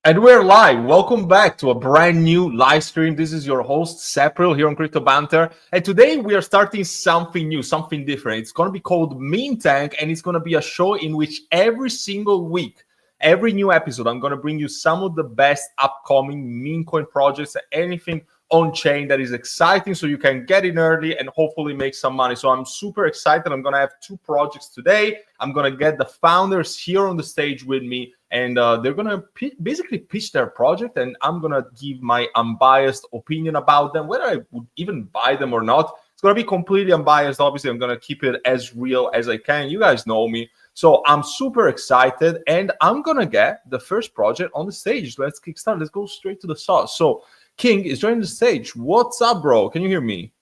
And we're live. Welcome back to a brand new live stream. This is your host, Cepryl, here on Crypto Banter. And today we are starting something new, something different. It's going to be called MemeTank, and it's going to be a show in which every single week, every new episode, I'm going to bring you some of the best upcoming meme coin projects, anything on chain that is exciting so you can get in early and hopefully make some money. So I'm super excited. I'm going to have two projects today. I'm going to get the founders here on the stage with me, and they're going to basically pitch their project, and I'm going to give my unbiased opinion about them, whether I would even buy them or not. It's going to be completely unbiased. Obviously, I'm going to keep it as real as I can. You guys know me. So I'm super excited, and I'm going to get the first project on the stage. Let's kickstart. Let's go straight to the sauce. So King is joining the stage. What's up, bro? Can you hear me?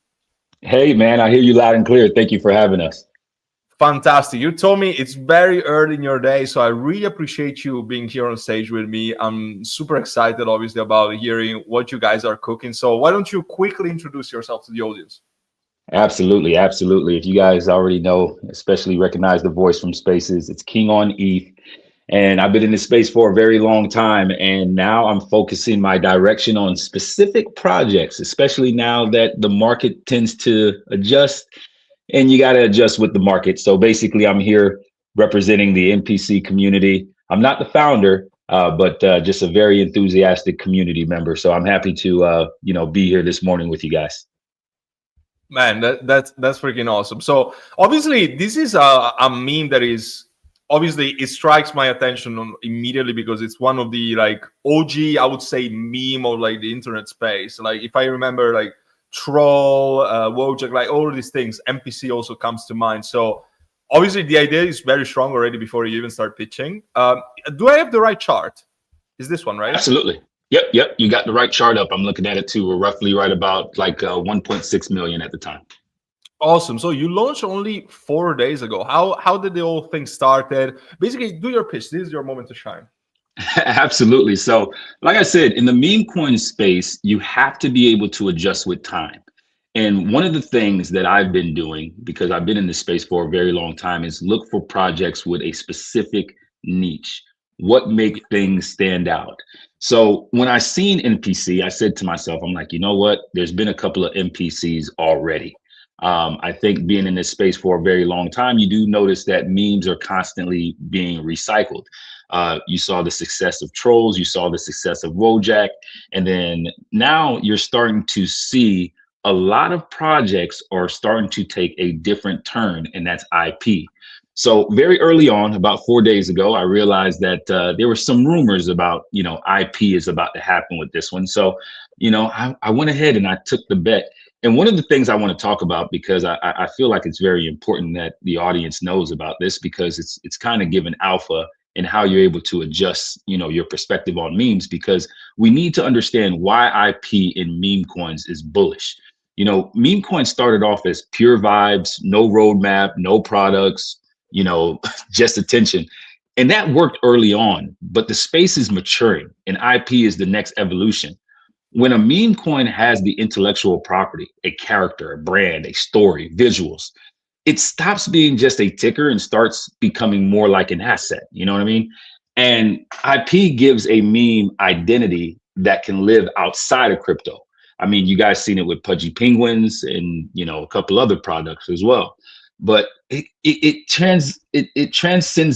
Hey, man, I hear you loud and clear. Thank you for having us. Fantastic. You told me it's very early in your day, so I really appreciate you being here on stage with me. I'm super excited, obviously, about hearing what you guys are cooking. So why don't you quickly introduce yourself to the audience? Absolutely, absolutely. If you guys already know, especially recognize the voice from Spaces, it's King on ETH. And I've been in this space for a very long time. And now I'm focusing my direction on specific projects, especially now that the market tends to adjust. And you got to adjust with the market. So basically, I'm here representing the NPC community. I'm not the founder, but just a very enthusiastic community member. So I'm happy to, be here this morning with you guys. Man, that's freaking awesome. So obviously, this is a meme that is obviously it strikes my attention immediately because it's one of the like OG, I would say, meme of like the internet space. Like if I remember, like 𝗘𝗨-𝗥𝗲𝗚, like all of these things, NPC also comes to mind. So obviously the idea is very strong already before you even start pitching. Do I have the right chart? Is this one right? Absolutely. Yep. You got the right chart up. I'm looking at it too. We're roughly right about like 1.6 million at the time. Awesome. So you launched only 4 days ago. How did the whole thing started? Basically, do your pitch. This is your moment to shine. Absolutely. So like I said, in the meme coin space, you have to be able to adjust with time. And one of the things that I've been doing, because I've been in this space for a very long time, is look for projects with a specific niche. What makes things stand out? So when I seen NPC, I said to myself, I'm like, you know what? There's been a couple of NPCs already. I think being in this space for a very long time, you do notice that memes are constantly being recycled. You saw the success of Trolls, you saw the success of Wojak, and then now you're starting to see a lot of projects are starting to take a different turn, and that's IP. So very early on, about 4 days ago, I realized that there were some rumors about, IP is about to happen with this one. So, I went ahead and I took the bet. And one of the things I want to talk about, because I feel like it's very important that the audience knows about this, because it's kind of given alpha in how you're able to adjust, your perspective on memes, because we need to understand why IP in meme coins is bullish. Meme coins started off as pure vibes, no roadmap, no products, just attention. And that worked early on, but the space is maturing and IP is the next evolution. When a meme coin has the intellectual property, a character, a brand, a story, visuals, it stops being just a ticker and starts becoming more like an asset. You know what I mean? And IP gives a meme identity that can live outside of crypto. I mean, you guys seen it with Pudgy Penguins and, a couple other products as well. But it transcends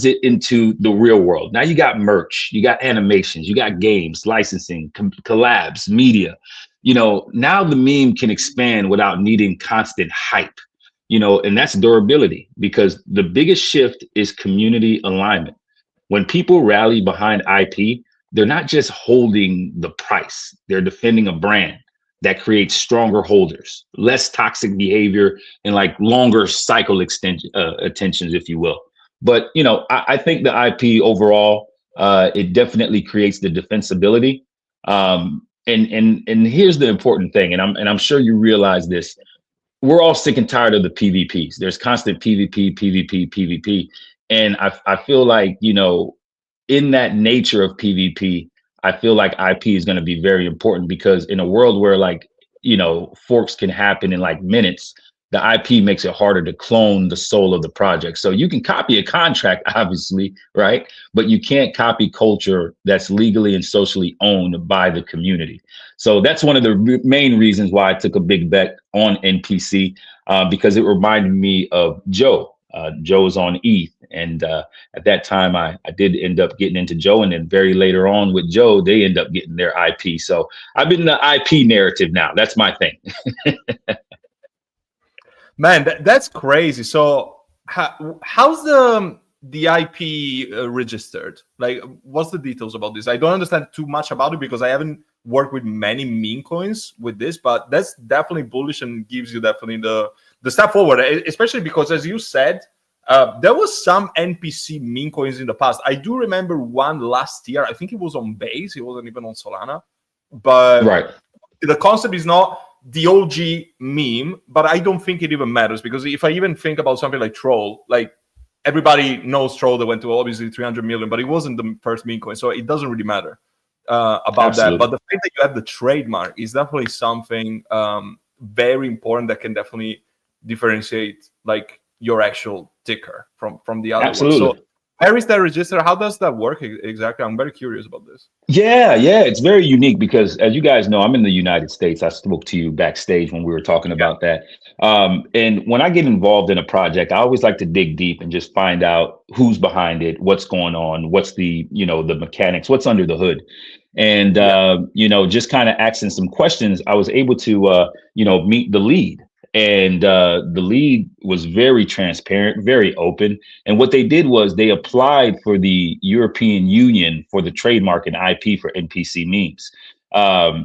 it into the real world. Now you got merch, you got animations, you got games, licensing, collabs, media. Now the meme can expand without needing constant hype, and that's durability, because the biggest shift is community alignment. When people rally behind IP, they're not just holding the price, they're defending a brand that creates stronger holders, less toxic behavior, and like longer cycle attentions, if you will. But, I think the IP overall, it definitely creates the defensibility. And here's the important thing, and I'm sure you realize this. We're all sick and tired of the PvPs. There's constant PvP. And I feel like, in that nature of PvP, I feel like IP is going to be very important, because in a world where forks can happen in like minutes, the IP makes it harder to clone the soul of the project. So you can copy a contract, obviously, right? But you can't copy culture that's legally and socially owned by the community. So that's one of the main reasons why I took a big bet on NPC, because it reminded me of Joe. Joe's on ETH. And at that time, I did end up getting into Joe. And then very later on with Joe, they end up getting their IP. So I've been in the IP narrative now. That's my thing. Man, that's crazy. So how's the IP registered? Like, what's the details about this? I don't understand too much about it because I haven't worked with many meme coins with this, but that's definitely bullish and gives you definitely the step forward, especially because, as you said, there was some NPC meme coins in the past. I do remember one last year. I think it was on Base. It wasn't even on Solana. But right. The concept is not the OG meme, but I don't think it even matters, because if I even think about something like Troll, like everybody knows Troll that went to obviously 300 million, but it wasn't the first meme coin, so it doesn't really matter about Absolutely. that. But the fact that you have the trademark is definitely something very important that can definitely differentiate like your actual ticker from the other Absolutely. one. So where is that register? How does that work exactly? I'm very curious about this. Yeah, it's very unique because, as you guys know, I'm in the United States. I spoke to you backstage when we were talking about that. And when I get involved in a project, I always like to dig deep and just find out who's behind it, what's going on, what's the mechanics, what's under the hood. And, just kind of asking some questions, I was able to, meet the lead. And the lead was very transparent, very open. And what they did was they applied for the European Union for the trademark and IP for NPC memes.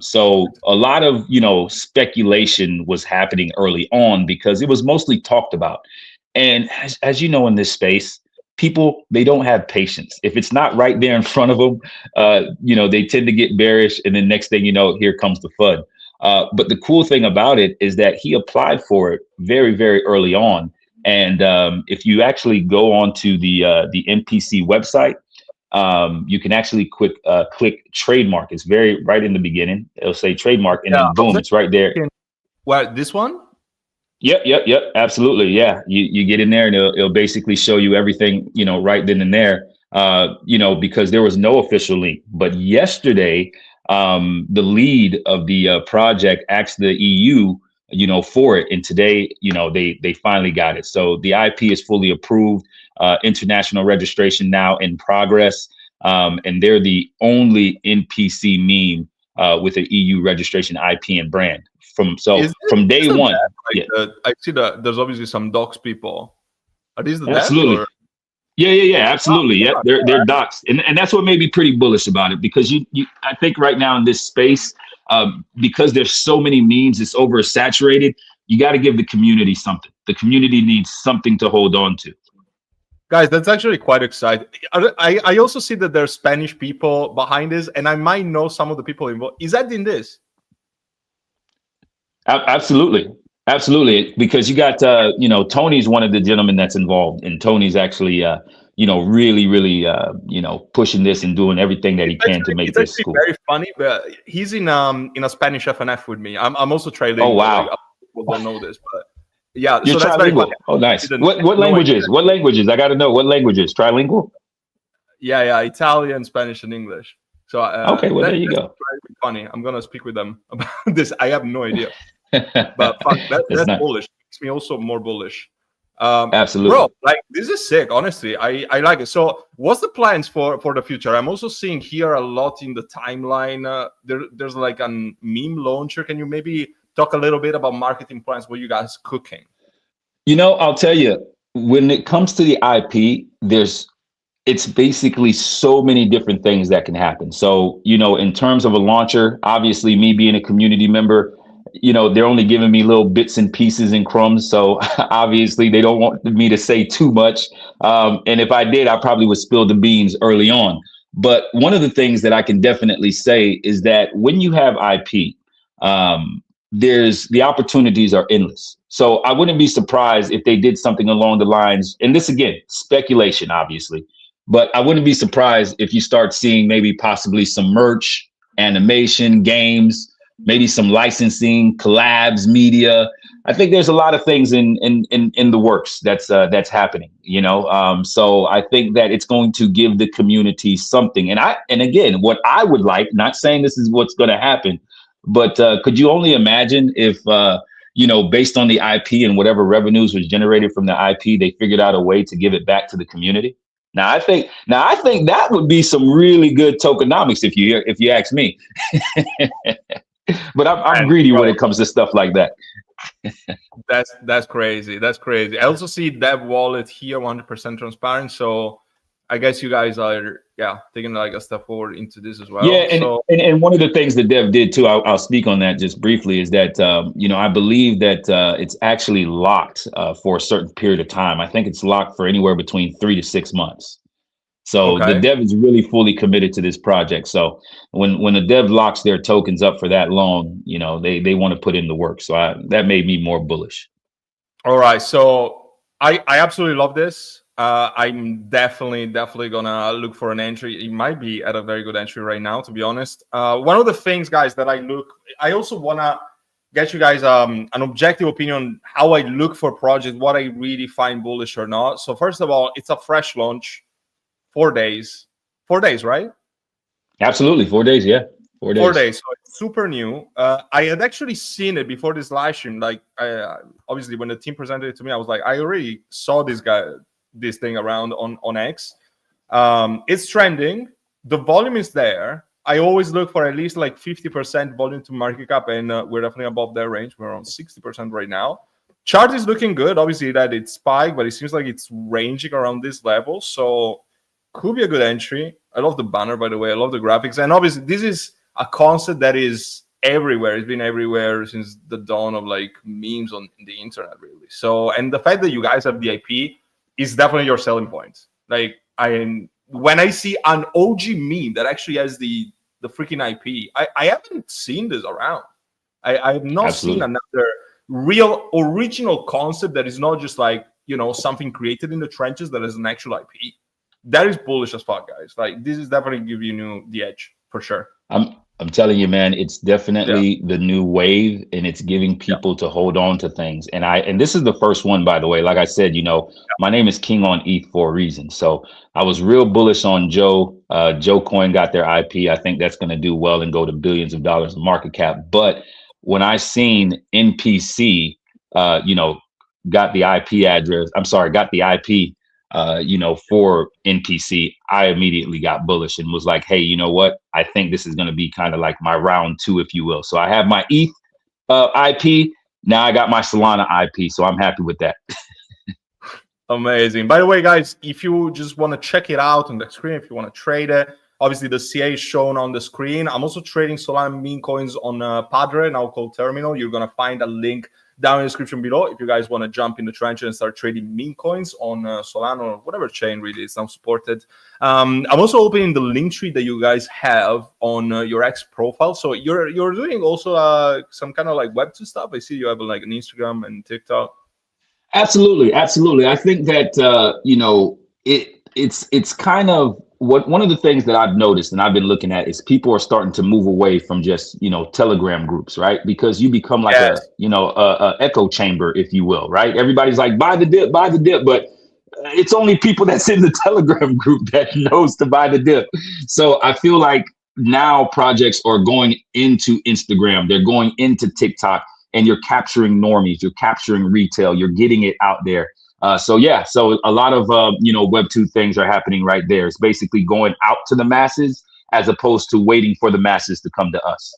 So a lot of, speculation was happening early on because it was mostly talked about. And as you know, in this space, people, they don't have patience. If it's not right there in front of them, they tend to get bearish. And then next thing you know, here comes the FUD. But the cool thing about it is that he applied for it very, very early on. And if you actually go onto the NPC website, you can actually click trademark. It's right in the beginning. It'll say trademark, and then boom, it's right there. What, this one? Yep. Absolutely. Yeah. You get in there and it'll basically show you everything, right then and there, because there was no official link. But yesterday, the lead of the project asked the EU, for it. And today, they finally got it. So the IP is fully approved, international registration now in progress. And they're the only NPC meme with an EU registration IP and brand from day one. I see that there's obviously some docs people. Are these the Absolutely. devs, or? Yeah, absolutely. Yeah, they're docs, and that's what made me pretty bullish about it, because I think right now in this space, because there's so many memes, it's oversaturated. You got to give the community something. The community needs something to hold on to. Guys, that's actually quite exciting. I also see that there's Spanish people behind this, and I might know some of the people involved. Is that in this? Absolutely, because you got Tony's one of the gentlemen that's involved, and Tony's actually really pushing this and doing everything that he can to make this cool. Very funny, but he's in a Spanish FNF with me. I'm also trilingual. Oh wow! Like, people don't know this, but yeah, you're so that's very funny. Oh nice. What languages? What languages? I got to know what languages. Trilingual? Yeah, Italian, Spanish, and English. So okay, well there you go. Very funny. I'm gonna speak with them about this. I have no idea. But fuck, that's nice. Bullish. It makes me also more bullish. Absolutely, bro. Like, this is sick. Honestly, I like it. So, what's the plans for the future? I'm also seeing here a lot in the timeline. There's like a meme launcher. Can you maybe talk a little bit about marketing plans? What you guys cooking? I'll tell you, when it comes to the IP, it's basically so many different things that can happen. So, in terms of a launcher, obviously me being a community member, they're only giving me little bits and pieces and crumbs. So obviously they don't want me to say too much. And if I did, I probably would spill the beans early on. But one of the things that I can definitely say is that when you have IP, the opportunities are endless. So I wouldn't be surprised if they did something along the lines, and this again, speculation, obviously, but I wouldn't be surprised if you start seeing maybe possibly some merch, animation, games, maybe some licensing, collabs, media. I think there's a lot of things in the works that's happening, you know. So I think that it's going to give the community something. And again, what I would like, not saying this is what's going to happen, but could you only imagine if you know, based on the IP and whatever revenues was generated from the IP, they figured out a way to give it back to the community? Now I think that would be some really good tokenomics if you ask me. But I'm greedy when it comes to stuff like that. That's crazy. That's crazy. I also see Dev wallet here, 100% transparent. So I guess you guys are taking like a step forward into this as well. Yeah, and one of the things that Dev did too, I'll speak on that just briefly, is that you know, I believe that it's actually locked for a certain period of time. I think it's locked for anywhere between 3 to 6 months. So the dev is really fully committed to this project. So when the dev locks their tokens up for that long, you know, they want to put in the work. So that made me more bullish. All right. So I absolutely love this. I'm definitely gonna look for an entry. It might be at a very good entry right now, to be honest. One of the things, guys, that I also wanna get you guys an objective opinion on how I look for projects, what I really find bullish or not. So first of all, it's a fresh launch. 4 days, right? Absolutely, 4 days. Yeah, 4 days. 4 days. So it's super new. I had actually seen it before this live stream. Like, obviously, when the team presented it to me, I was like, I already saw this thing around on X. It's trending. The volume is there. I always look for at least like 50% volume to market cap, and we're definitely above that range. We're around 60% right now. Chart is looking good. Obviously, that it spiked, but it seems like it's ranging around this level. So could be a good entry. I love the banner, by the way. I love the graphics. And obviously, this is a concept that is everywhere. It's been everywhere since the dawn of like memes on the internet, really. So, and the fact that you guys have the IP is definitely your selling point. Like, when I see an OG meme that actually has the freaking IP, I haven't seen this around. I have not seen another real original concept that is not just like, you know, something created in the trenches that is an actual IP. That is bullish as fuck, guys. Like, this is definitely giving you the edge for sure. I'm telling you, man, it's definitely the new wave, and it's giving people to hold on to things. And this is the first one, by the way. Like I said, you know, my name is King on ETH for a reason. So I was real bullish on Joe. Joe Coin got their IP. I think that's going to do well and go to billions of dollars in market cap. But when I seen NPC, you know, got the IP address, got the IP, you know, for NPC, I immediately got bullish and was like, hey, you know what? I think this is going to be kind of like my round 2, if you will. So I have my ETH IP. Now I got my Solana IP. So I'm happy with that. Amazing. By the way, guys, if you just want to check it out on the screen, if you want to trade it, obviously the CA is shown on the screen. I'm also trading Solana meme coins on Padre, now called Terminal. You're going to find a link down in the description below if you guys want to jump in the trench and start trading meme coins on Solana or whatever chain really is now supported. I'm also opening the link tree that you guys have on your X profile. So you're doing also some kind of like Web2 stuff. I see you have like an Instagram and TikTok. Absolutely. I think that you know, it's kind of one of the things that I've noticed and I've been looking at is people are starting to move away from just, you know, Telegram groups, right? Because you become like a echo chamber, if you will, right? Everybody's like, buy the dip, but it's only people that's in the Telegram group that knows to buy the dip. So I feel like now projects are going into Instagram, they're going into TikTok, and you're capturing normies, you're capturing retail, you're getting it out there. So a lot of you know, Web2 things are happening right there. It's basically going out to the masses as opposed to waiting for the masses to come to us.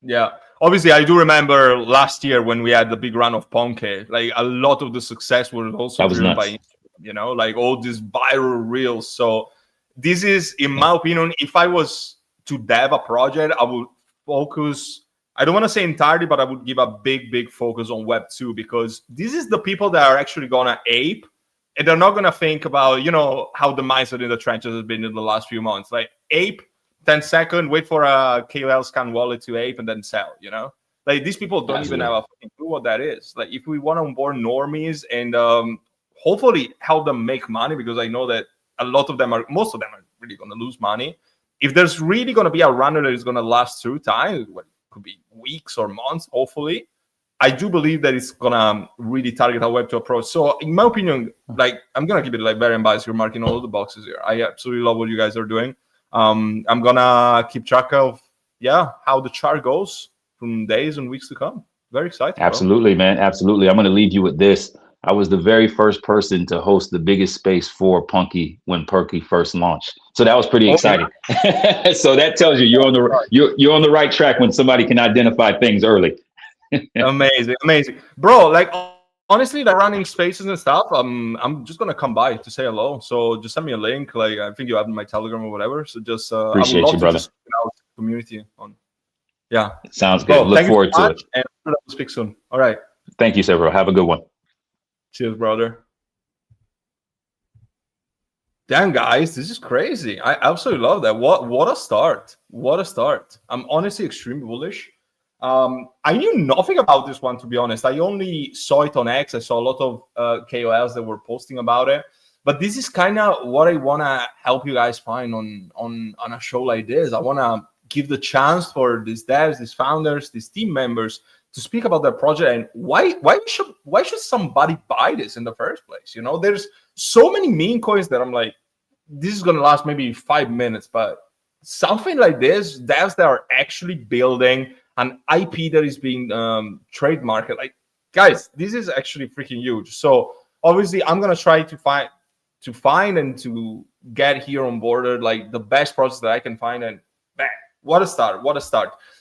Yeah, obviously I do remember last year when we had the big run of Ponke. Like, a lot of the success was also driven by Instagram, you know, like all these viral reels. So this is, in my opinion, if I was to dev a project, I would focus, I don't want to say entirely, but I would give a big focus on Web2, because this is the people that are actually going to ape, and they're not going to think about, you know, how the mindset in the trenches has been in the last few months. Like, ape, 10 seconds, wait for a KOL scan wallet to ape, and then sell, you know? Like, these people don't even have a fucking clue what that is. Like, if we want to onboard normies and hopefully help them make money, because I know that most of them are really going to lose money. If there's really going to be a runner that is going to last through time, could be weeks or months, hopefully. I do believe that it's gonna really target our Web2 approach. So in my opinion, like, I'm gonna keep it like very unbiased. You're marking all of the boxes here. I absolutely love what you guys are doing. I'm gonna keep track of how the chart goes from days and weeks to come. Very excited. Absolutely, bro. Man. Absolutely. I'm gonna leave you with this. I was the very first person to host the biggest space for Punky when Punky first launched. So that was pretty exciting. Yeah. So that tells you you're on the right track when somebody can identify things early. Amazing, bro. Like, honestly, like, running spaces and stuff, I'm just gonna come by to say hello. So just send me a link. Like, I think you have my Telegram or whatever. So just appreciate you, brother. Just out community on. Yeah, sounds good. Look forward to it. And we'll speak soon. All right. Thank you, Cepryl. Have a good one. Cheers, brother. Damn, guys, this is crazy. I absolutely love that. What a start. What a start. I'm honestly extremely bullish. I knew nothing about this one, to be honest. I only saw it on X. I saw a lot of KOLs that were posting about it. But this is kind of what I want to help you guys find on a show like this. I want to give the chance for these devs, these founders, these team members to speak about their project and why should somebody buy this in the first place? You know, there's so many meme coins that I'm like, this is gonna last maybe 5 minutes, but something like this, devs that are actually building an IP that is being trademarked, like, guys, this is actually freaking huge. So obviously, I'm gonna try to find and to get here on board like the best projects that I can find, and bang, what a start.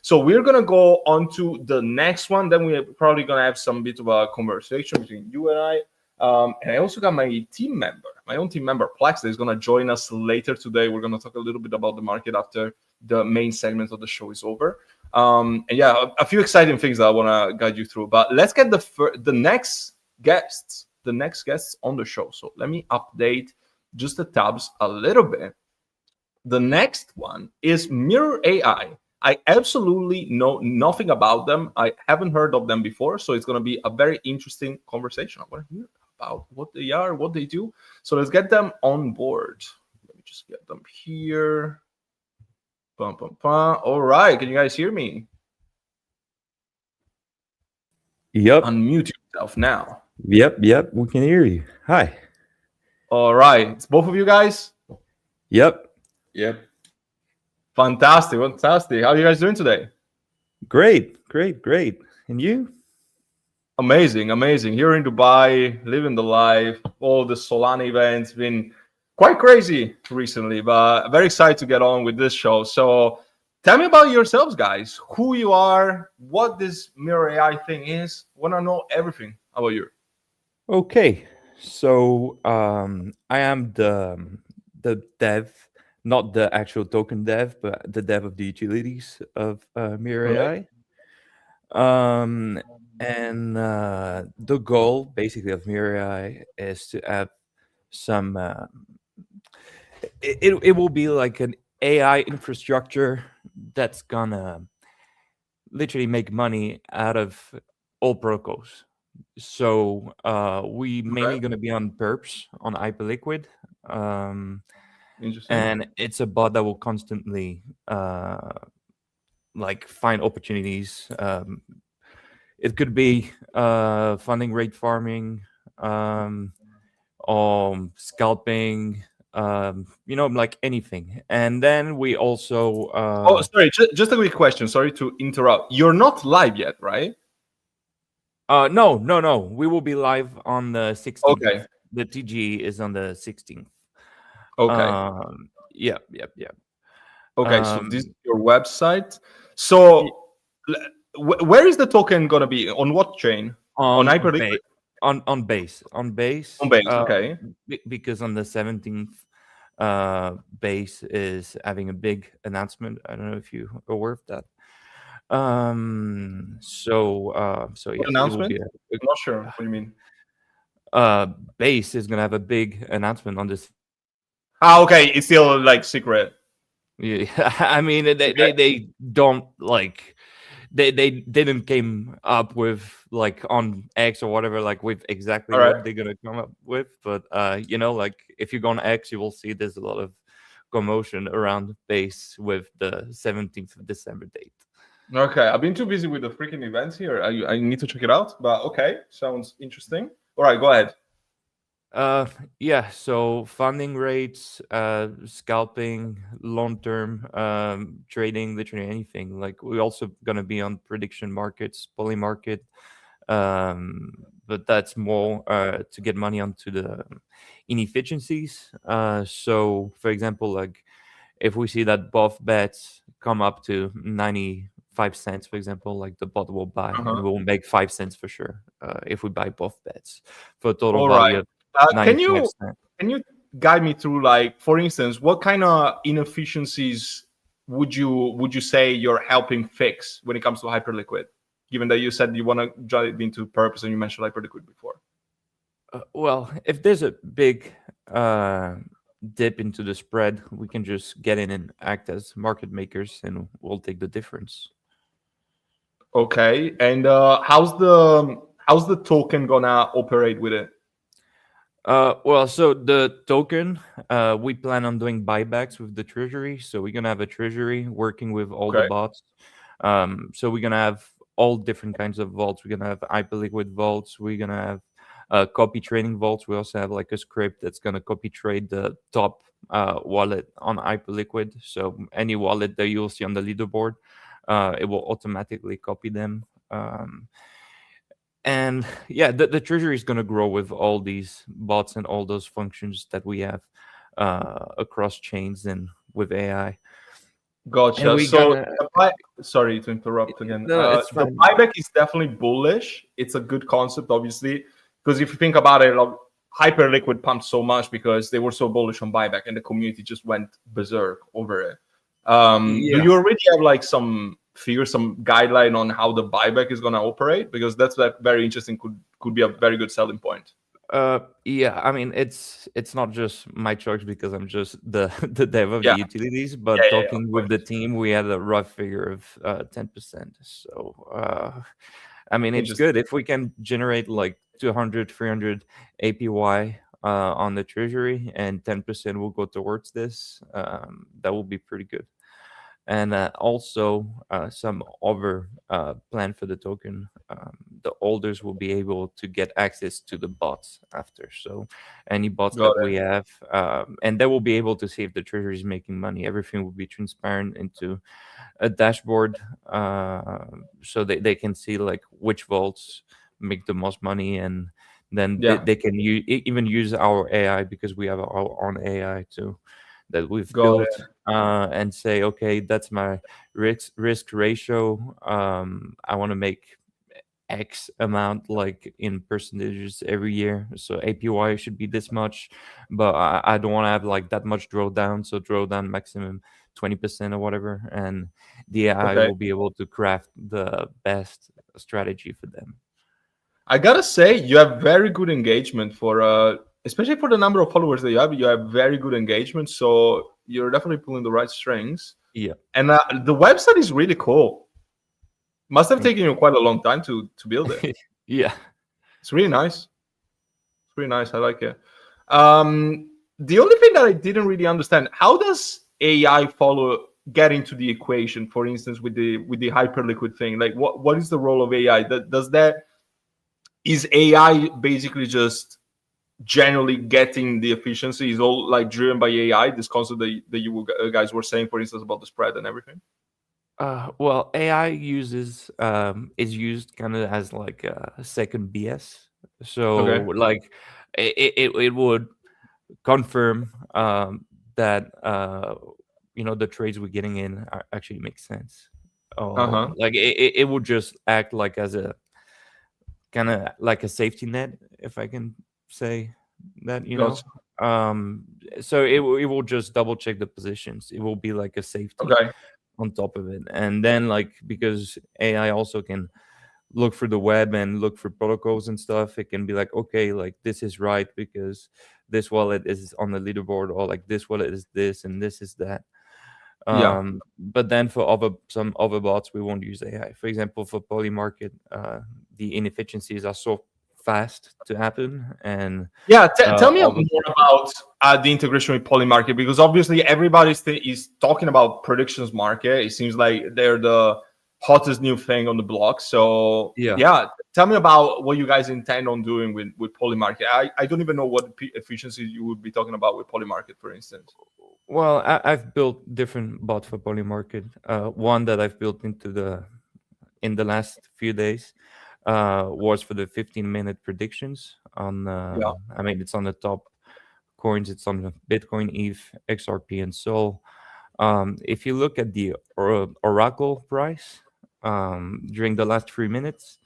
So we're gonna go on to the next one. Then we're probably gonna have some bit of a conversation between you and I. And I also got my own team member, Plex, that is gonna join us later today. We're gonna talk a little bit about the market after the main segment of the show is over. And yeah, a few exciting things that I wanna guide you through. But let's get the next guests on the show. So let me update just the tabs a little bit. The next one is MirrorAi. I absolutely know nothing about them. I haven't heard of them before, so it's going to be a very interesting conversation. I want to hear about what they are, what they do. So let's get them on board. Let me just get them here. All right, can you guys hear me? Yep. Unmute yourself now. Yep, we can hear you. Hi. All right, it's both of you guys? Yep. Fantastic. How are you guys doing today? Great. And you? Amazing. Here in Dubai, living the life. All the Solana events been quite crazy recently, but very excited to get on with this show. So tell me about yourselves, guys. Who you are, what this MirrorAi thing is. Want to know everything about you. Okay. So I am the dev, not the actual token dev, but the dev of the utilities of MirrorAi. And the goal basically of MirrorAi is to have some it will be like an AI infrastructure that's gonna literally make money out of all protocols. So we mainly gonna be on perps on Hyperliquid. And it's a bot that will constantly like find opportunities. It could be funding rate farming, scalping, like anything. And then we also sorry, just a quick question. Sorry to interrupt. You're not live yet, right? No. We will be live on the 16th. Okay. The TG is on the 16th. Okay. Yeah. Okay, so this is your website. So where is the token gonna be? On what chain? On Hyperliquid? On base. On base. Okay. Because on the 17th, base is having a big announcement. I don't know if you are aware of that. So yeah. Announcement? I'm not sure what you mean. Base is gonna have a big announcement on this. Okay, it's still like secret. Yeah, I mean they don't like they didn't came up with like on X or whatever like with exactly what they're gonna come up with, but like if you go on X you will see there's a lot of commotion around base with the 17th of December date. Okay, I've been too busy with the freaking events here. I need to check it out. But okay, sounds interesting. All right, go ahead. Yeah, so funding rates, scalping, long-term trading, literally anything. Like we're also gonna be on prediction markets, Polymarket, but that's more to get money onto the inefficiencies. So for example, like if we see that both bets come up to 95 cents, for example, like the bot will buy and we'll make 5 cents for sure if we buy both bets for a total All value right. of Can 95 you cents. guide me through, like, for instance, what kind of inefficiencies would you say you're helping fix when it comes to Hyperliquid? Given that you said you want to drive into purpose and you mentioned Hyperliquid before. Well, if there's a big dip into the spread, we can just get in and act as market makers, and we'll take the difference. Okay, and how's the token gonna operate with it? Well, so the token, we plan on doing buybacks with the treasury. So we're gonna have a treasury working with all the bots. So we're gonna have all different kinds of vaults. We're gonna have Hyperliquid vaults. We're gonna have copy trading vaults. We also have like a script that's gonna copy trade the top wallet on Hyperliquid. So any wallet that you'll see on the leaderboard, it will automatically copy them. And yeah, the treasury is going to grow with all these bots and all those functions that we have across chains and with AI. Gotcha. So sorry to interrupt again. No, the buyback is definitely bullish. It's a good concept, obviously, because if you think about it, like, Hyperliquid pumped so much because they were so bullish on buyback, and the community just went berserk over it. Do you already have like some figure, some guideline on how the buyback is going to operate? Because that's very interesting, could be a very good selling point. Yeah, I mean, it's not just my choice because I'm just the dev of the utilities, but talking with the team, we had a rough figure of 10%. So I mean, it's good if we can generate like 200, 300 APY on the treasury, and 10% will go towards this. That will be pretty good. And also some other plan for the token. The holders will be able to get access to the bots after. So any bots that we have, and they will be able to see if the treasury is making money. Everything will be transparent into a dashboard, so they can see like which vaults make the most money, and then they can even use our AI, because we have our own AI too that we've built, and say, okay, that's my risk ratio. I want to make X amount, like in percentages every year. So APY should be this much, but I don't want to have like that much drawdown. So drawdown maximum 20% or whatever. And the AI will be able to craft the best strategy for them. I gotta say, you have very good engagement for especially for the number of followers that you have very good engagement. So you're definitely pulling the right strings. Yeah. And the website is really cool. Must have taken you quite a long time to build it. Yeah. It's really nice. It's really nice. I like it. The only thing that I didn't really understand, how does AI get into the equation, for instance, with the Hyperliquid thing? Like what is the role of AI? Is AI basically just generally getting the efficiency? Is all like driven by AI, this concept that you guys were saying, for instance, about the spread and everything? Well, AI is used kind of as like a second BS. So like it would confirm that the trades we're getting in actually make sense. Like it would just act like as a kind of like a safety net, if I can say that, so it will just double check the positions. It will be like a safety on top of it. And then, like, because AI also can look for the web and look for protocols and stuff, it can be like, okay, like this is right because this wallet is on the leaderboard, or like this wallet is this and this is that. But then for some other bots, we won't use AI. For example, for Polymarket, the inefficiencies are so fast to happen. And tell me more about the integration with Polymarket, because obviously everybody is talking about predictions market. It seems like they're the hottest new thing on the block. So yeah, tell me about what you guys intend on doing with Polymarket. I don't even know what efficiency you would be talking about with Polymarket, for instance. Well, I've built different bots for Polymarket. One that I've built in the last few days was for the 15-minute predictions on. I mean, it's on the top coins. It's on Bitcoin, ETH, XRP, and Sol. If you look at the Oracle price during the last 3 minutes,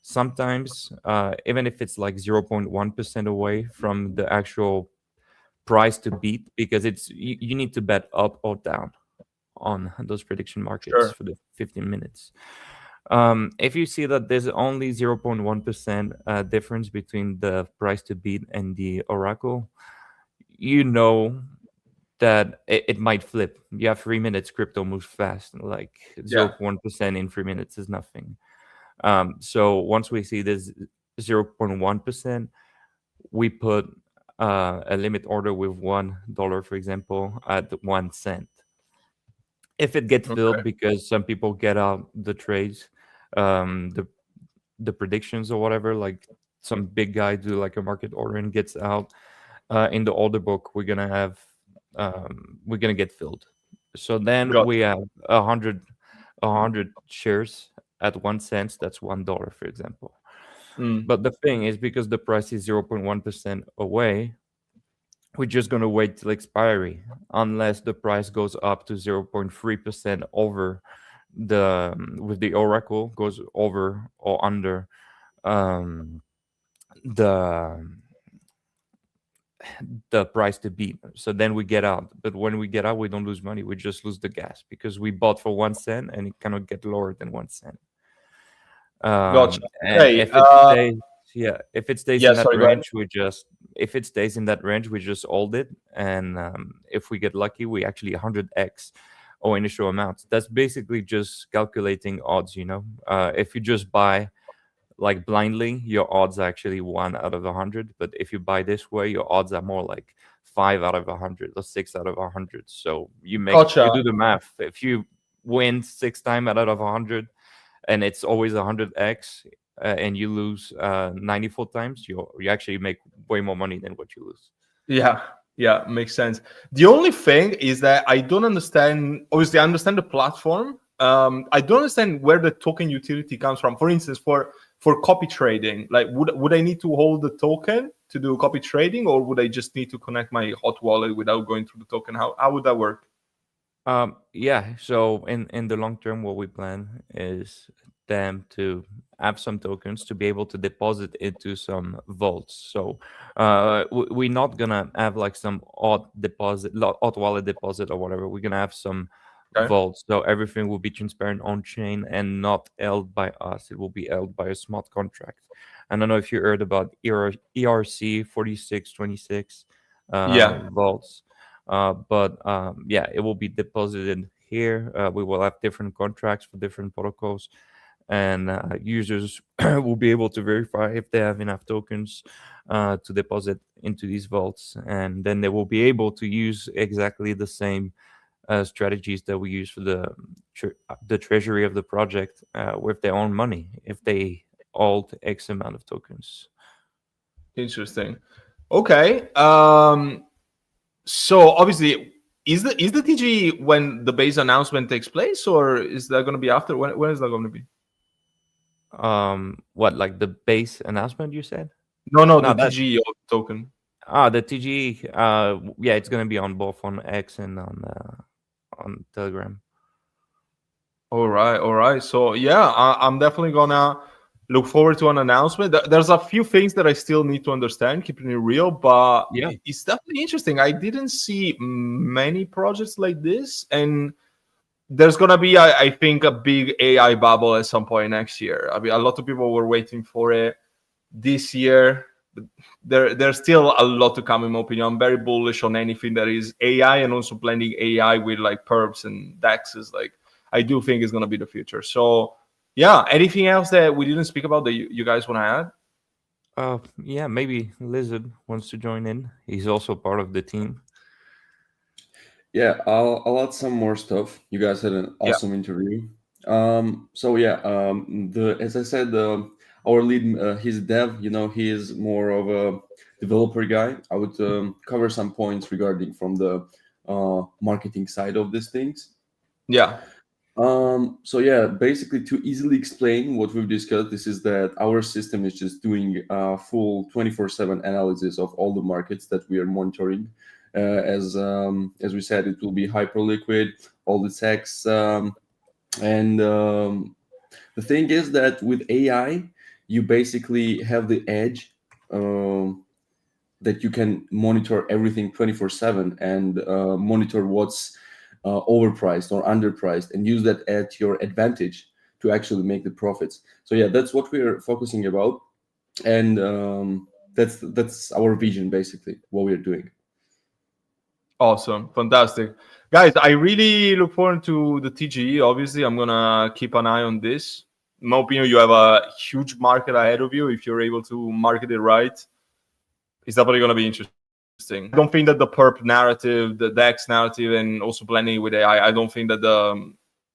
sometimes even if it's like 0.1% away from the actual price to beat, because it's you need to bet up or down on those prediction markets for the 15 minutes. If you see that there's only 0.1% difference between the price to beat and the Oracle, you know that it might flip. You have 3 minutes, crypto moves fast. Like 0.1% in 3 minutes is nothing. So once we see this 0.1%, we put a limit order with $1, for example, at 1 cent. If it gets filled because some people get out the trades, the predictions or whatever, like some big guy do like a market order and gets out in the order book, we're gonna get filled. So then we have 100 shares at 1 cent. That's $1, for example. But the thing is, because the price is 0.1% away, we're just going to wait till expiry unless the price goes up to 0.3% over with the Oracle goes over or under the price to beat. So then we get out. But when we get out, we don't lose money. We just lose the gas because we bought for 1 cent and it cannot get lower than 1 cent. Gotcha. And if it stays in that range, if it stays in that range, we just hold it. And if we get lucky, we actually 100x our initial amount. That's basically just calculating odds, you know. If you just buy like blindly, your odds are actually 1 out of 100. But if you buy this way, your odds are more like 5 out of 100 or 6 out of 100. So you do the math. If you win 6 times out of 100, and it's always 100x, and you lose 94 times, you actually make way more money than what you lose. Yeah, makes sense. The only thing is that I don't understand. Obviously, I understand the platform. I don't understand where the token utility comes from. For instance, for copy trading, like would I need to hold the token to do copy trading, or would I just need to connect my hot wallet without going through the token? How would that work? Yeah, so in the long term, what we plan is them to have some tokens to be able to deposit into some vaults. So we're not gonna have like some odd wallet deposit or whatever. We're gonna have some vaults, so everything will be transparent on chain and not held by us. It will be held by a smart contract. I don't know if you heard about ERC 4626 vaults. But it will be deposited here. We will have different contracts for different protocols, and users will be able to verify if they have enough tokens to deposit into these vaults, and then they will be able to use exactly the same strategies that we use for the treasury of the project with their own money if they hold X amount of tokens. Interesting. Okay. So obviously, is the TG when the base announcement takes place, or is that going to be after? When is that going to be? What, like the base announcement you said? No, the TG token. The TG. It's going to be on both on X and on Telegram. All right. So I'm definitely gonna look forward to an announcement. There's a few things that I still need to understand, keeping it real, but it's definitely interesting. I didn't see many projects like this, and there's gonna be, I think, a big AI bubble at some point next year. I mean, a lot of people were waiting for it this year. There's still a lot to come, in my opinion. I'm very bullish on anything that is AI, and also blending AI with like perps and DEXs. Like, I do think it's gonna be the future. So anything else that we didn't speak about that you guys want to add? Maybe Lizard wants to join in. He's also part of the team. Yeah, I'll add some more stuff. You guys had an awesome interview. So yeah, as I said, our lead, he's dev. He is more of a developer guy. I would cover some points regarding from the marketing side of these things. Yeah. So yeah, basically to easily explain what we've discussed, this is that our system is just doing full 24/7 analysis of all the markets that we are monitoring. As we said, it will be hyper liquid, all the techs, and the thing is that with AI, you basically have the edge that you can monitor everything 24/7 and monitor what's overpriced or underpriced and use that at your advantage to actually make the profits. So yeah, that's what we're focusing about, and that's our vision, basically what we're doing. Awesome, fantastic, guys. I really look forward to the TGE. Obviously, I'm gonna keep an eye on this. In my opinion, you have a huge market ahead of you if you're able to market it right. It's definitely gonna be interesting. I don't think that the perp narrative, the DEX narrative, and also blending with AI, I don't think that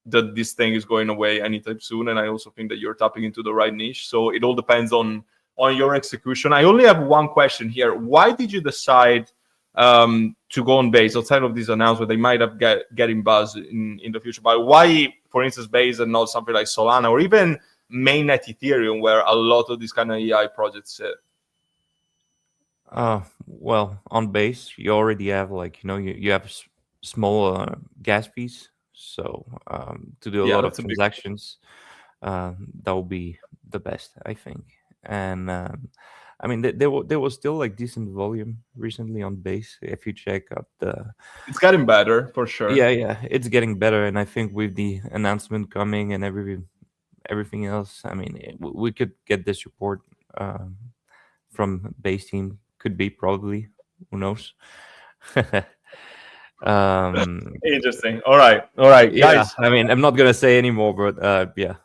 that this thing is going away anytime soon. And I also think that you're tapping into the right niche. So it all depends on your execution. I only have one question here. Why did you decide to go on base outside of this announcement? They might have getting buzz in the future, but why, for instance, base and not something like Solana or even mainnet Ethereum, where a lot of these kind of AI projects sit? Well, on base, you already have you have small gas fees, so to do a lot of transactions, that will be the best, I think. And I mean, there was still like decent volume recently on base. If you check out it's getting better for sure. Yeah, it's getting better, and I think with the announcement coming and everything else, I mean, we could get this report from base team. Could be, probably, who knows. Interesting. All right, guys. Yeah, I mean, I'm not gonna say anymore, but yeah.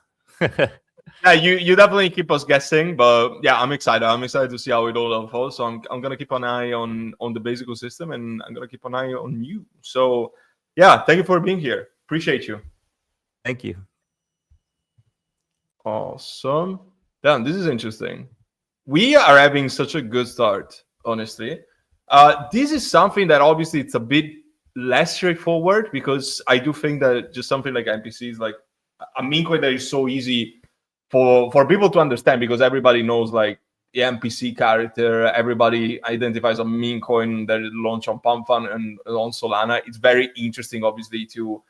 Yeah, you definitely keep us guessing, but yeah, I'm excited. I'm excited to see how it all unfolds. So I'm gonna keep an eye on the base ecosystem, and I'm gonna keep an eye on you. So yeah, thank you for being here. Appreciate you. Thank you. Awesome. Damn, this is interesting. We are having such a good start, honestly. This is something that obviously it's a bit less straightforward, because I do think that just something like NPC is like a meme coin that is so easy for people to understand, because everybody knows like the NPC character, everybody identifies a meme coin that is launched on PumpFun and on Solana. It's very interesting, obviously, to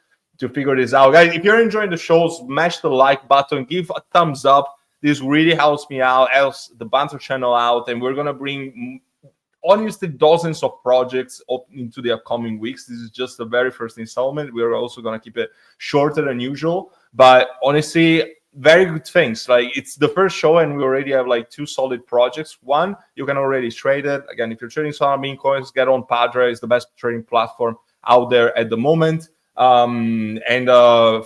figure this out. Guys, if you're enjoying the show, smash the like button, give a thumbs up. This really helps me out, helps the Banter channel out, and we're gonna bring honestly dozens of projects up into the upcoming weeks. This is just the very first installment. We're also gonna keep it shorter than usual, but honestly, very good things. Like, it's the first show, and we already have like 2 solid projects. One, you can already trade it. Again, if you're trading some meme coins, get on Padre. It's the best trading platform out there at the moment. And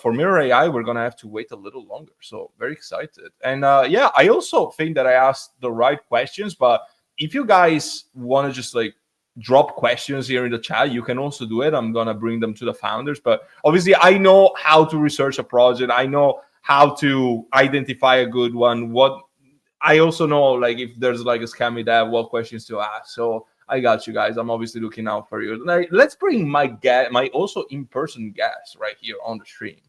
for MirrorAi, we're gonna have to wait a little longer, so very excited. And yeah, I also think that I asked the right questions, but if you guys want to just like drop questions here in the chat, you can also do it. I'm gonna bring them to the founders, but obviously I know how to research a project. I know how to identify a good one. What I also know, like, if there's like a scammy dev, what questions to ask. So I got you guys. I'm obviously looking out for you. Like, let's bring my also in-person guest right here on the stream.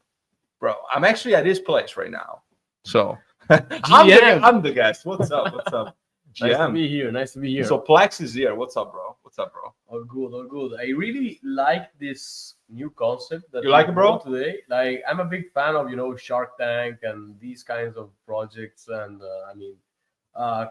Bro, I'm actually at his place right now. So I'm the guest. What's up? What's up? Nice to be here. Nice to be here. So Plex is here. What's up, bro? What's up, bro? All good, all good. I really like this new concept that you like it, bro? Today. Like, I'm a big fan of, Shark Tank and these kinds of projects, and I mean,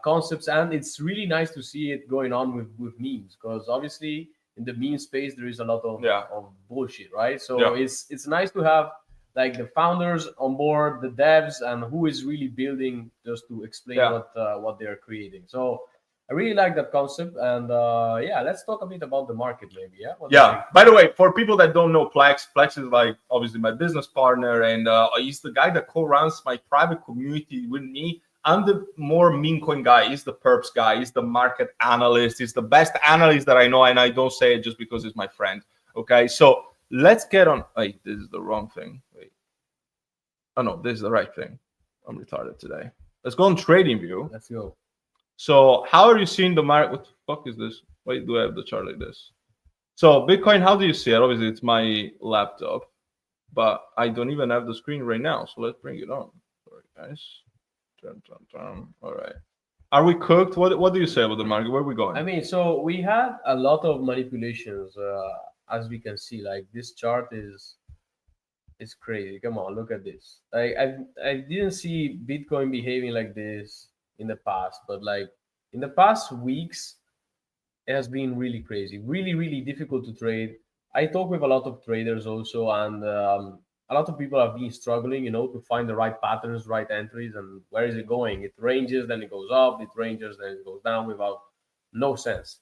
concepts, and it's really nice to see it going on with memes, because obviously in the meme space there is a lot of bullshit, right? So it's nice to have like the founders on board, the devs, and who is really building, just to explain what they're creating. So I really like that concept, and yeah, let's talk a bit about the market, maybe. By the way, for people that don't know Plex is like obviously my business partner, and he's the guy that co-runs my private community with me. I'm the more meme coin guy. He's the perps guy. He's the market analyst. He's the best analyst that I know, and I don't say it just because he's my friend. Okay, so let's get on. Wait, this is the wrong thing. Wait. Oh no, this is the right thing. I'm retarded today. Let's go on trading view. Let's go. So how are you seeing the market? What the fuck is this? Why do I have the chart like this? So Bitcoin, how do you see it? Obviously, it's my laptop, but I don't even have the screen right now. So let's bring it on. Sorry, guys. All right. Are we cooked? What do you say about the market? Where are we going? I mean, so we had a lot of manipulations, as we can see. Like this chart is crazy. Come on, look at this. I didn't see Bitcoin behaving like this in the past, but like in the past weeks, it has been really crazy, really difficult to trade. I talk with a lot of traders also, and a lot of people have been struggling, to find the right patterns, right entries, and where is it going? It ranges, then it goes up, it ranges, then it goes down without no sense.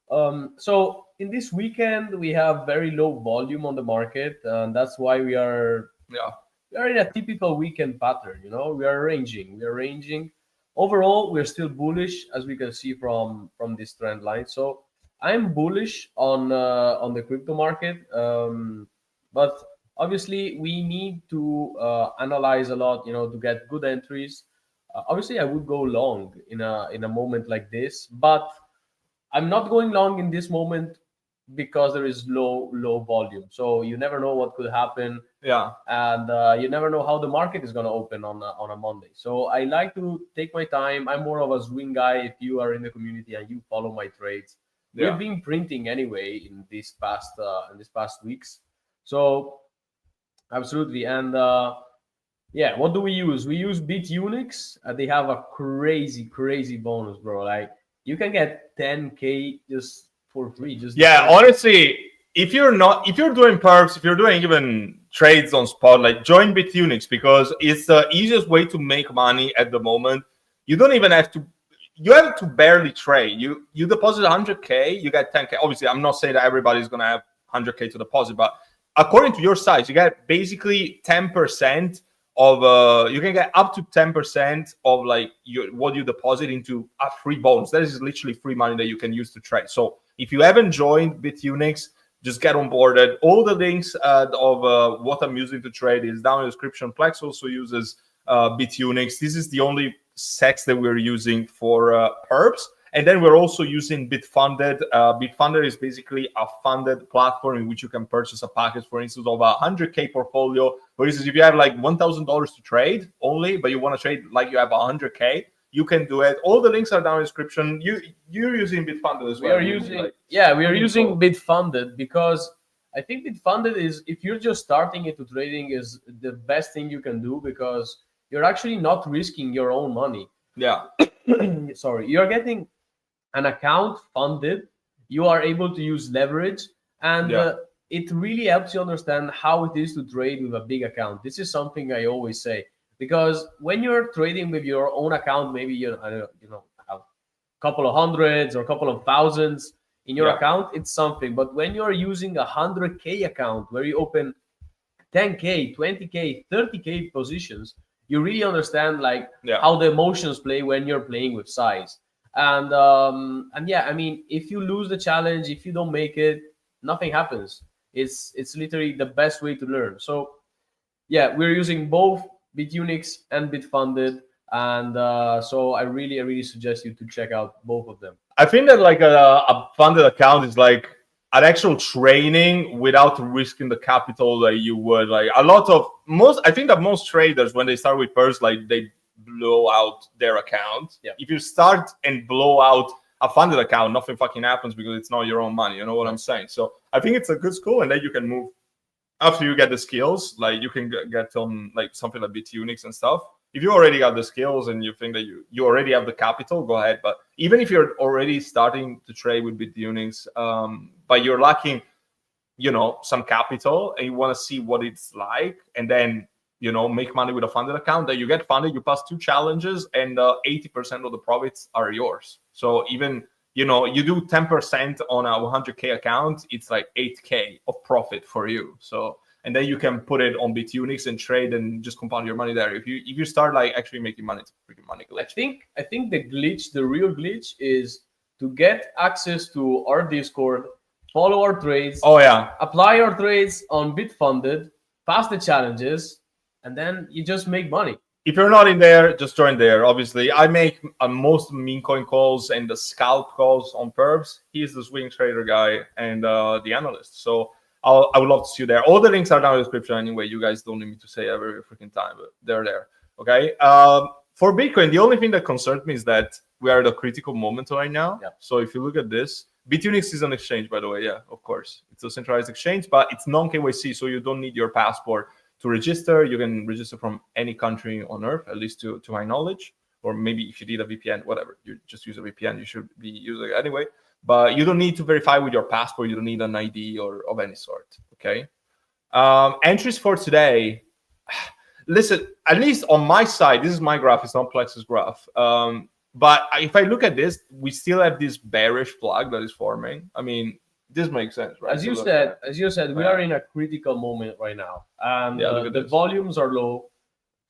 So in this weekend, we have very low volume on the market, and that's why we are in a typical weekend pattern. We are ranging. Overall, we're still bullish, as we can see from this trend line. So I'm bullish on the crypto market, but obviously we need to analyze a lot, to get good entries. Obviously, I would go long in a moment like this, but I'm not going long in this moment because there is low volume. So you never know what could happen. Yeah. And you never know how the market is going to open on a Monday. So I like to take my time. I'm more of a swing guy. If you are in the community and you follow my trades, we've been printing anyway in these past weeks. So absolutely. And what do we use? We use BitUnix. They have a crazy bonus, bro. Like you can get 10K just for free. Honestly, if you're doing perps, if you're doing even trades on spot, like join BitUnix, because it's the easiest way to make money at the moment. You don't even have to. You have to barely trade. You deposit 100K, you get 10K. Obviously, I'm not saying that everybody's gonna have 100K to deposit, but according to your size, you get basically 10% of you can get up to 10% of like what you deposit into a free bonus. That is literally free money that you can use to trade. So if you haven't joined BitUnix, just get on board. All the links of what I'm using to trade is down in the description. Plex also uses BitUnix. This is the only sex that we're using for perps. And then we're also using Bitfunded. Bitfunded is basically a funded platform in which you can purchase a package, for instance, of a 100K portfolio. For instance, if you have like $1,000 to trade only, but you want to trade like you have 100K, you can do it. All the links are down in the description. You're using Bitfunded as well. We are using Bitfunded because I think Bitfunded is, if you're just starting into trading, is the best thing you can do because you're actually not risking your own money. Yeah. Sorry, you're getting an account funded. You are able to use leverage, and it really helps you understand how it is to trade with a big account. This is something I always say, because when you're trading with your own account, maybe you have a couple of hundreds or a couple of thousands in your account, it's something. But when you're using a 100K account where you open 10K, 20K, 30K positions, you really understand how the emotions play when you're playing with size. And I mean, if you lose the challenge, if you don't make it, nothing happens. It's literally the best way to learn. So we're using both BitUnix and Bitfunded, and so I really suggest you to check out both of them. I think that like a funded account is like an actual training without risking the capital that you would. Like I think that most traders, when they start with perps, like they blow out their account. If you start and blow out a funded account, nothing fucking happens because it's not your own money. You know what I'm saying? So I think it's a good school, and then you can move after you get the skills. Like you can get on like something like BitUnix and stuff. If you already got the skills and you think that you already have the capital, go ahead. But even if you're already starting to trade with BitUnix, but you're lacking, some capital, and you want to see what it's like, and then make money with a funded account, that you get funded, you pass 2 challenges, and 80% of the profits are yours. So even you do 10% on a 100K account, it's like 8K of profit for you. So, and then you can put it on BitUnix and trade and just compound your money there. If you start like actually making money, it's a freaking money glitch. I think the real glitch is to get access to our Discord, follow our trades. Oh yeah. Apply our trades on Bitfunded, pass the challenges, and then you just make money. If you're not in there, just join there. Obviously, I make most meme coin calls and the scalp calls on perps. He's the swing trader guy and the analyst. So I would love to see you there. All the links are down in the description anyway. You guys don't need me to say every freaking time, but they're there. Okay. For Bitcoin, the only thing that concerns me is that we are at a critical moment right now. Yep. So if you look at this, Bitunix is an exchange, by the way. Yeah, of course. It's a centralized exchange, but it's non-KYC, so you don't need your passport to register. You can register from any country on earth, at least to my knowledge. Or maybe if you need a VPN, whatever, you just use a VPN. You should be using it anyway. But you don't need to verify with your passport. You don't need an ID or of any sort. Okay. Entries for today. Listen, at least on my side, this is my graph. It's not Plex's graph. But if I look at this, we still have this bearish flag that is forming. I mean, this makes sense, right? As you said, we are in a critical moment right now, and the volumes are low.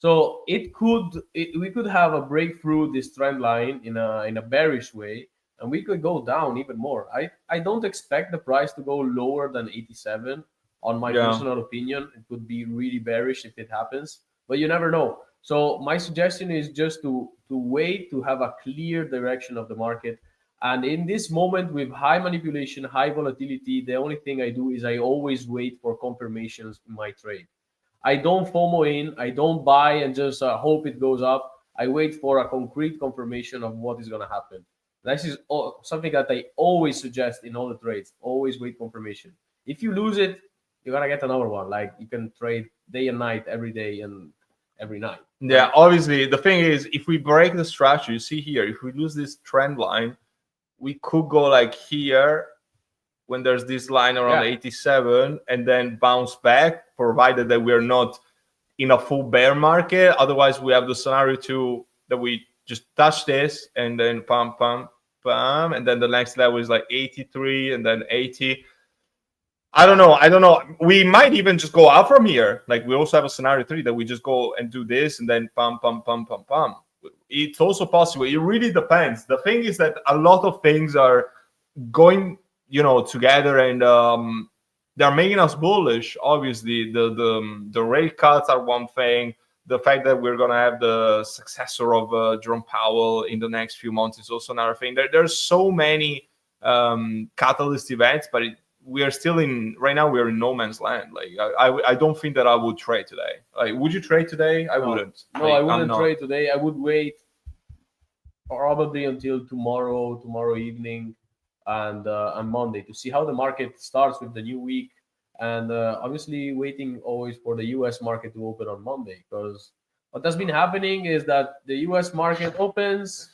So we could have a breakthrough this trend line in a bearish way, and we could go down even more. I don't expect the price to go lower than 87. On my personal opinion, it could be really bearish if it happens, but you never know. So my suggestion is just to wait to have a clear direction of the market. And in this moment with high manipulation, high volatility, the only thing I do is I always wait for confirmations in my trade. I don't FOMO in, I don't buy and just hope it goes up. I wait for a concrete confirmation of what is going to happen. This is something that I always suggest in all the trades. Always wait confirmation. If you lose it, you're going to get another one. Like you can trade day and night, every day and every night. Yeah, obviously, the thing is, if we break the strategy, you see here, if we lose this trend line, we could go like here when there's this line around 87 and then bounce back, provided that we're not in a full bear market. Otherwise, we have the scenario that we just touch this and then pump, and then the next level is like 83 and then 80. I don't know. We might even just go out from here. Like we also have a scenario 3 that we just go and do this and then pump. It's also possible. It really depends. The thing is that a lot of things are going, together, and they're making us bullish. Obviously, the rate cuts are one thing. The fact that we're gonna have the successor of Jerome Powell in the next few months is also another thing. There's so many catalyst events, but we are still right now we're in no man's land. Like I don't think that I would trade today. Like, would you trade today? I wouldn't. No, I wouldn't trade today. I would wait probably until tomorrow evening and on Monday to see how the market starts with the new week. And obviously waiting always for the US market to open on Monday, because what has been happening is that the US market opens,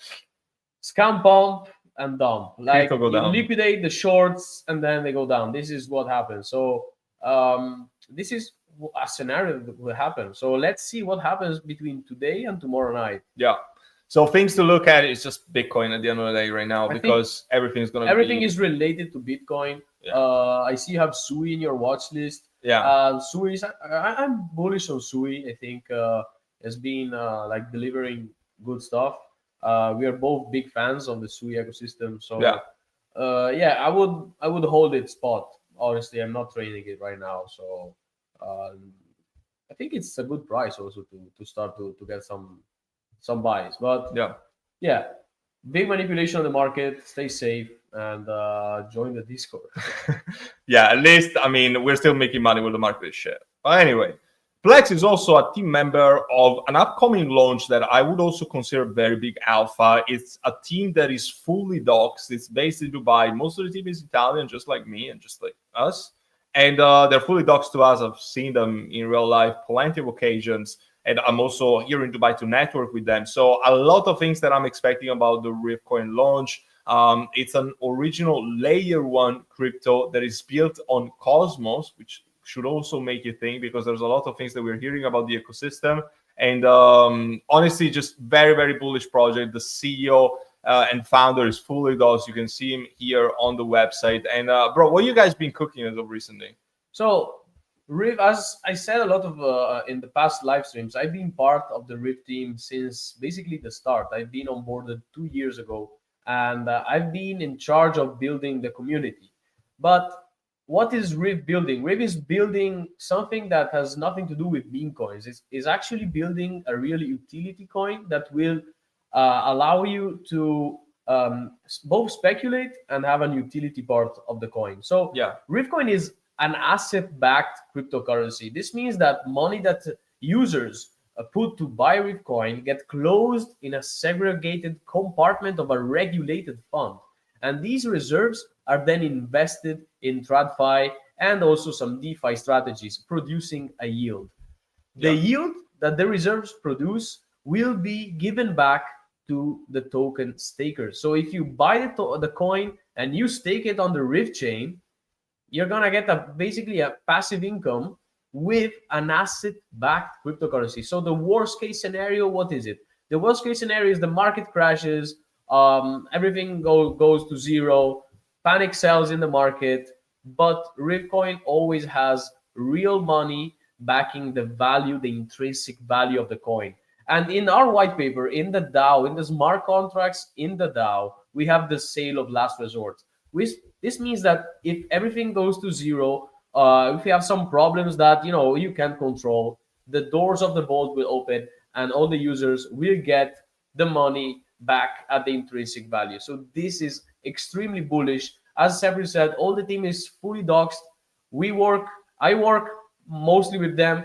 scam pump, and dump. Like you liquidate the shorts and then they go down. This is what happens. So this is a scenario that will happen. So let's see what happens between today and tomorrow night. Yeah. So things to look at is just Bitcoin at the end of the day right now, because everything is related to Bitcoin. Yeah. I see you have 𝗀 in your watch list. Yeah. 𝗀 is I'm bullish on 𝗀. I think has been like delivering good stuff. We are both big fans of the 𝗀 ecosystem. So I would hold it spot. Honestly, I'm not trading it right now. So I think it's a good price also to start to get some buys. But yeah, big manipulation on the market. Stay safe and join the Discord. Yeah, at least, I mean, we're still making money with the market share. But anyway, Plex is also a team member of an upcoming launch that I would also consider very big alpha. It's a team that is fully doxed. It's based in Dubai. Most of the team is Italian, just like me and just like us. And they're fully doxed to us. I've seen them in real life plenty of occasions. And I'm also here in Dubai to network with them. So a lot of things that I'm expecting about the Riv Coin launch. It's an original layer 1 crypto that is built on Cosmos, which should also make you think, because there's a lot of things that we're hearing about the ecosystem. And honestly, just very, very bullish project. The CEO and founder is fully doxed. You can see him here on the website. And bro, what you guys been cooking as of recently? So Riv, as I said a lot of in the past live streams, I've been part of the Riv team since basically the start. I've been onboarded 2 years ago, and I've been in charge of building the community. But what is Riv building? Riv is building something that has nothing to do with meme coins. It's actually building a real utility coin that will allow you to both speculate and have an utility part of the coin. So yeah, Riv Coin is an asset-backed cryptocurrency. This means that money that users put to buy Riv Coin get closed in a segregated compartment of a regulated fund. And these reserves are then invested in TradFi and also some DeFi strategies, producing a yield. The yield that the reserves produce will be given back to the token stakers. So if you buy the coin and you stake it on the Riv chain, you're gonna get basically a passive income with an asset-backed cryptocurrency. So the worst case scenario, what is it? The worst case scenario is the market crashes, everything goes to zero, panic sells in the market, but Riv Coin always has real money backing the value, the intrinsic value of the coin. And in our white paper, in the DAO, in the smart contracts in the DAO, we have the sale of last resort. This means that if everything goes to zero, if you have some problems that you can't control, the doors of the vault will open and all the users will get the money back at the intrinsic value. So this is extremely bullish. As Cepryl said, all the team is fully doxed. I work mostly with them,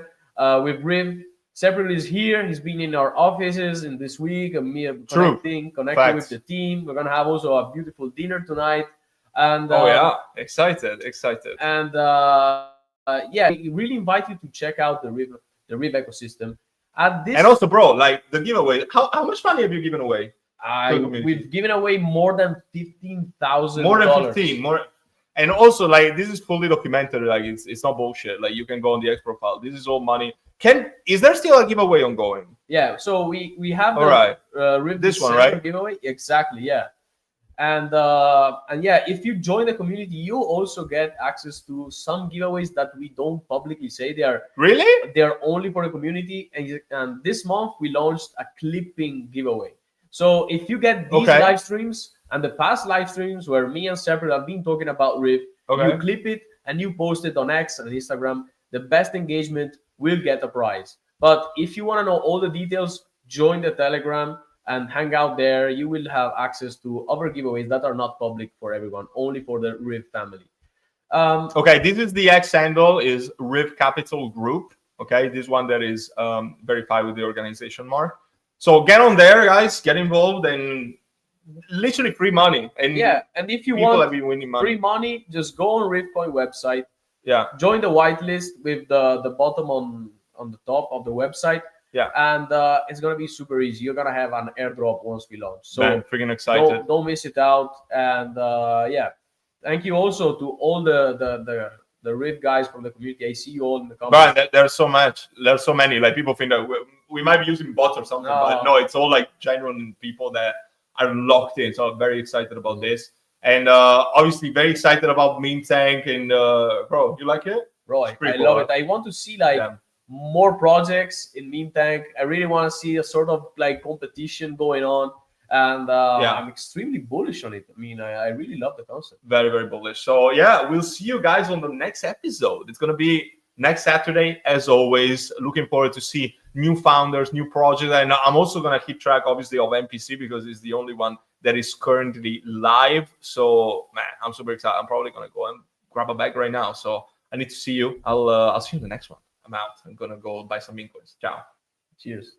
with Riv. Cepryl is here. He's been in our offices in this week, and me connecting with the team. We're gonna have also a beautiful dinner tonight. And excited. And we really invite you to check out the Riv ecosystem. And also, bro, like the giveaway. How much money have you given away? We've given away more than $15,000. More than 15. And also, like, this is fully documented. Like, it's not bullshit. Like, you can go on the X profile. This is all money. Is there still a giveaway ongoing? Yeah. So we have Riv this one, right? Giveaway. Exactly. Yeah. And if you join the community, you also get access to some giveaways that we don't publicly say. They're only for the community. And this month we launched a clipping giveaway. So if you get these live streams and the past live streams where me and Cepryl have been talking about Riv, you clip it and you post it on X and Instagram, the best engagement will get a prize. But if you want to know all the details, join the Telegram and hang out there. You will have access to other giveaways that are not public for everyone, only for the Riv family. This is the X handle is Riv Capital Group. This one that is verified with the organization mark. So get on there, guys. Get involved, and literally free money. And and if you want free money, just go on Riv Coin website. Join the whitelist with the bottom on the top of the website. And it's gonna be super easy. You're gonna have an airdrop once we launch. So freaking excited. Don't miss it out. And thank you also to all the Riv guys from the community. I see you all in the comments. Brian, there's so much. There's so many. Like, people think that we might be using bots or something, but no, it's all like genuine people that are locked in. So I'm very excited about this. And obviously very excited about MemeTank. And bro, you like it? Bro, I love it. I want to see more projects in MemeTank. I really want to see a sort of like competition going on. And I'm extremely bullish on it. I mean, I really love the concept. Very, very bullish. So yeah, we'll see you guys on the next episode. It's going to be next Saturday, as always. Looking forward to see new founders, new projects. And I'm also going to keep track, obviously, of NPC because it's the only one that is currently live. So, man, I'm super excited. I'm probably going to go and grab a bag right now. So I need to see you. I'll see you in the next one. I'm out. I'm going to go buy some meme coins. Ciao. Cheers.